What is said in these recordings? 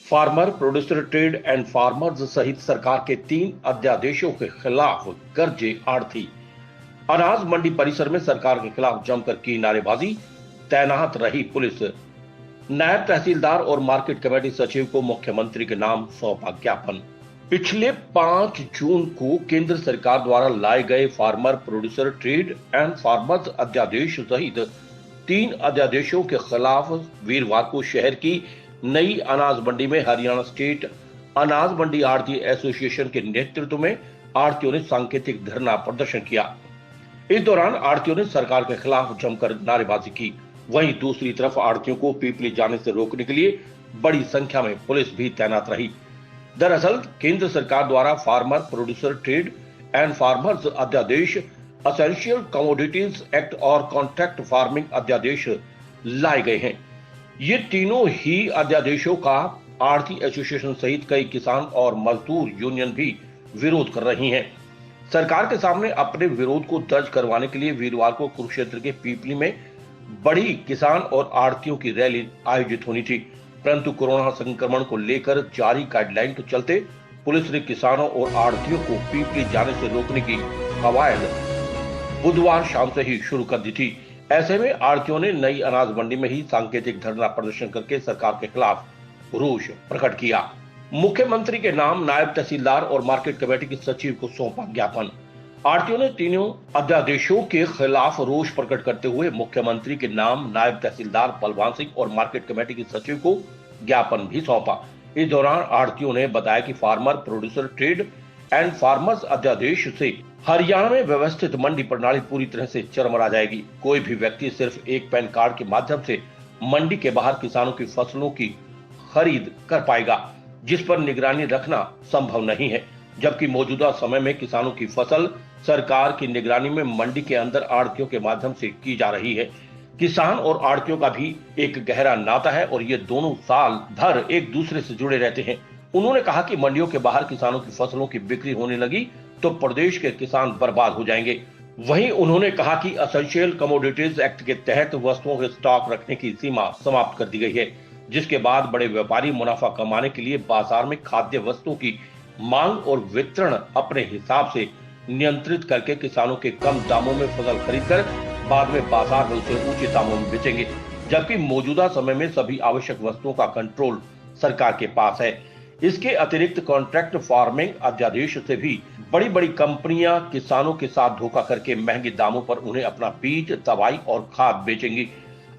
Farmer producer trade and farmers सहित सरकार के 3 अध्यादेशों के खिलाफ गरजे आढ़ती। अनाज मंडी परिसर में सरकार के खिलाफ जमकर की नारेबाजी, तैनात रही पुलिस। नायब तहसीलदार और मार्केट कमेटी सचिव को मुख्यमंत्री के नाम सौंपा ज्ञापन। पिछले 5 जून को केंद्र सरकार द्वारा लाए गए farmer producer trade and farmers अध्यादेश सहित 3 अध्यादेशों के खिलाफ वीरवार को शहर की नई अनाज मंडी में हरियाणा स्टेट अनाज मंडी आढ़ती एसोसिएशन के नेतृत्व में आढ़तियों ने सांकेतिक धरना प्रदर्शन किया। इस दौरान आढ़तियों ने सरकार के खिलाफ जमकर नारेबाजी की। वहीं दूसरी तरफ आढ़तियों को पीपली जाने से रोकने के लिए बड़ी संख्या में पुलिस भी तैनात रही। दरअसल केंद्र सरकार द्वारा farmer producer trade and farmers अध्यादेश, एसेंशियल कमोडिटीज एक्ट और कॉन्ट्रैक्ट फार्मिंग अध्यादेश लाए गए हैं। ये तीनों ही अध्यादेशों का आढ़ती एसोसिएशन सहित कई किसान और मजदूर यूनियन भी विरोध कर रही हैं। सरकार के सामने अपने विरोध को दर्ज करवाने के लिए वीरवार को कुरुक्षेत्र के पीपली में बड़ी किसान और आढ़तियों की रैली आयोजित होनी थी, परंतु कोरोना संक्रमण को लेकर जारी गाइडलाइन के चलते पुलिस ने किसानों और आढ़तियों को पीपली जाने से रोकने की कवायद बुधवार शाम से ही शुरू कर दी थी। ऐसे में आढ़तियों ने नई अनाज मंडी में ही सांकेतिक धरना प्रदर्शन करके सरकार के खिलाफ रोष प्रकट किया। मुख्यमंत्री के नाम नायब तहसीलदार और मार्केट कमेटी के सचिव को सौंपा ज्ञापन। आढ़तियों ने तीनों अध्यादेशों के खिलाफ रोष प्रकट करते हुए मुख्यमंत्री के नाम नायब तहसीलदार बलवान सिंह और मार्केट कमेटी के सचिव को ज्ञापन भी सौंपा। इस दौरान आढ़तियों ने बताया कि farmer producer trade and farmers अध्यादेश से हरियाणा में व्यवस्थित मंडी प्रणाली पूरी तरह से चरमरा जाएगी। कोई भी व्यक्ति सिर्फ एक पैन कार्ड के माध्यम से मंडी के बाहर किसानों की फसलों की खरीद कर पाएगा, जिस पर निगरानी रखना संभव नहीं है। जबकि मौजूदा समय में किसानों की फसल सरकार की निगरानी में मंडी के अंदर आढ़तियों के माध्यम से की जा रही है। किसान और आढ़तियों का भी एक गहरा नाता है और ये दोनों साल भर एक दूसरे से जुड़े रहते हैं। उन्होंने कहा कि मंडियों के बाहर किसानों की फसलों की बिक्री होने लगी तो प्रदेश के किसान बर्बाद हो जाएंगे। वहीं उन्होंने कहा कि एसेंशियल कमोडिटीज एक्ट के तहत वस्तुओं के स्टॉक रखने की सीमा समाप्त कर दी गई है, जिसके बाद बड़े व्यापारी मुनाफा कमाने के लिए बाजार में खाद्य वस्तुओं की मांग और वितरण अपने हिसाब से नियंत्रित करके किसानों के कम दामों में फसल खरीदकर बाद में बाजार में उसे ऊंचे दामों में बेचेंगे। जबकि मौजूदा समय में सभी आवश्यक वस्तुओं का कंट्रोल सरकार के पास है। इसके अतिरिक्त कॉन्ट्रैक्ट फार्मिंग अध्यादेश से भी बड़ी बड़ी कंपनियां किसानों के साथ धोखा करके महंगे दामों पर उन्हें अपना बीज, दवाई और खाद बेचेंगी।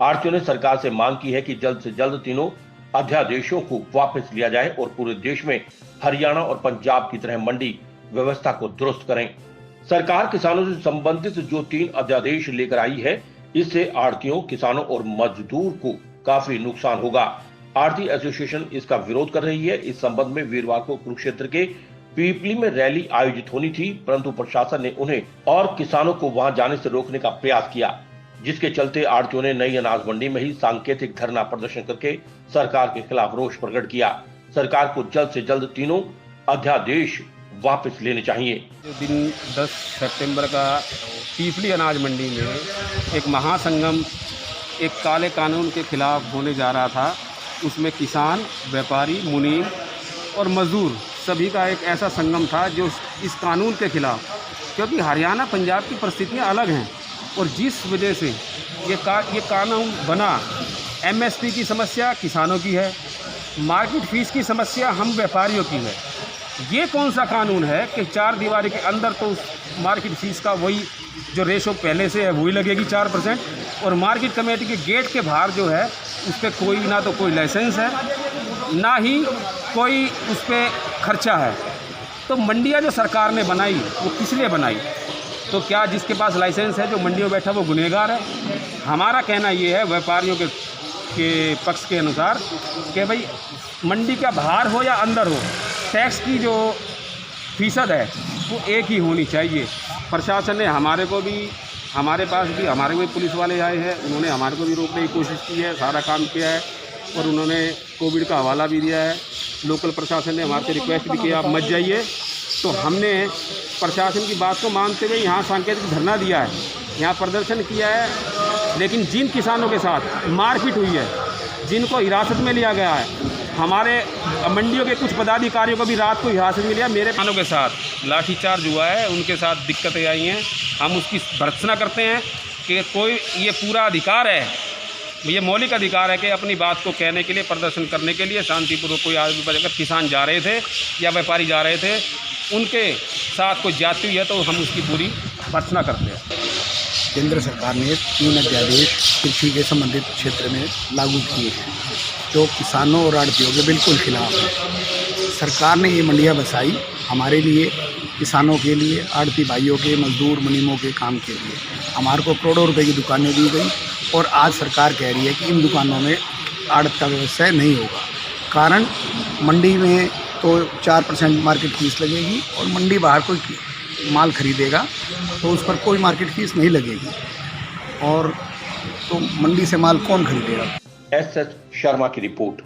आढ़तियों ने सरकार से मांग की है कि जल्द से जल्द तीनों अध्यादेशों को वापस लिया जाए और पूरे देश में हरियाणा और पंजाब की तरह मंडी व्यवस्था को दुरुस्त करें। सरकार किसानों से संबंधित जो 3 अध्यादेश लेकर आई है, इससे आढ़तियों, किसानों और मजदूर को काफी नुकसान होगा। आढ़ती एसोसिएशन इसका विरोध कर रही है। इस संबंध में वीरवार को कुरुक्षेत्र के पीपली में रैली आयोजित होनी थी, परंतु प्रशासन ने उन्हें और किसानों को वहां जाने से रोकने का प्रयास किया, जिसके चलते आढ़तियों ने नई अनाज मंडी में ही सांकेतिक धरना प्रदर्शन करके सरकार के खिलाफ रोष प्रकट किया। सरकार को जल्द से जल्द तीनों अध्यादेश वापस लेने चाहिए। जो दिन 10 सितंबर का पीपली अनाज मंडी में एक महासंगम एक काले कानून के खिलाफ होने जा रहा था, उसमें किसान, व्यापारी, मुनीम और मजदूर सभी का एक ऐसा संगम था जो इस कानून के खिलाफ, क्योंकि हरियाणा पंजाब की परिस्थितियां अलग हैं और जिस वजह से ये कानून बना, एमएसपी की समस्या किसानों की है, मार्केट फीस की समस्या हम व्यापारियों की है। ये कौन सा कानून है कि 4 दीवारी के अंदर तो मार्केट फीस का वही जो रेशो पहले से है वही लगेगी 4%, और मार्केट कमेटी के गेट के बाहर जो है उस पर कोई ना तो कोई लाइसेंस है, ना ही कोई उस पर खर्चा है। तो मंडियाँ जो सरकार ने बनाई वो किस लिए बनाई? तो क्या जिसके पास लाइसेंस है जो मंडियों बैठा वो गुनहगार है? हमारा कहना ये है व्यापारियों के पक्ष के अनुसार कि भाई मंडी का बाहर हो या अंदर हो, टैक्स की जो फीसद है वो एक ही होनी चाहिए। प्रशासन ने हमारे पास भी हमारे कोई पुलिस वाले आए हैं, उन्होंने हमारे को भी रोकने की कोशिश की है, सारा काम किया है और उन्होंने कोविड का हवाला भी दिया है। लोकल प्रशासन ने हमारे से रिक्वेस्ट भी किया आप मत जाइए, तो हमने प्रशासन की बात को मानते हुए यहाँ सांकेतिक धरना दिया है, यहाँ प्रदर्शन किया है। लेकिन जिन किसानों के साथ मारपीट हुई है, जिनको हिरासत में लिया गया है, हमारे मंडियों के कुछ पदाधिकारियों को भी रात को हिरासत में लिया। मेरे किसानों के साथ लाठीचार्ज हुआ है, उनके साथ दिक्कतें आई हैं। हम उसकी भर्त्सना करते हैं कि कोई ये पूरा अधिकार है, ये मौलिक अधिकार है कि अपनी बात को कहने के लिए, प्रदर्शन करने के लिए शांतिपूर्वक कोई अगर किसान जा रहे थे या व्यापारी जा रहे थे, उनके साथ कोई जाती हुई है तो हम उसकी पूरी भर्त्सना करते हैं। केंद्र सरकार ने 3 अध्यादेश कृषि के संबंधित क्षेत्र में लागू किए हैं जो किसानों और आड़तियों के बिल्कुल खिलाफ है। सरकार ने ये मंडियाँ बसाई हमारे लिए, किसानों के लिए, आड़ती भाइयों के, मजदूर मुनीमों के काम के लिए। हमारे को करोड़ों रुपए की दुकानें दी गई और आज सरकार कह रही है कि इन दुकानों में आड़त का व्यवसाय नहीं होगा। कारण मंडी में तो 4% मार्केट फीस लगेगी और मंडी बाहर कोई माल खरीदेगा तो उस पर कोई मार्केट फीस नहीं लगेगी, और तो मंडी से माल कौन खरीदेगा। एस शर्मा की रिपोर्ट।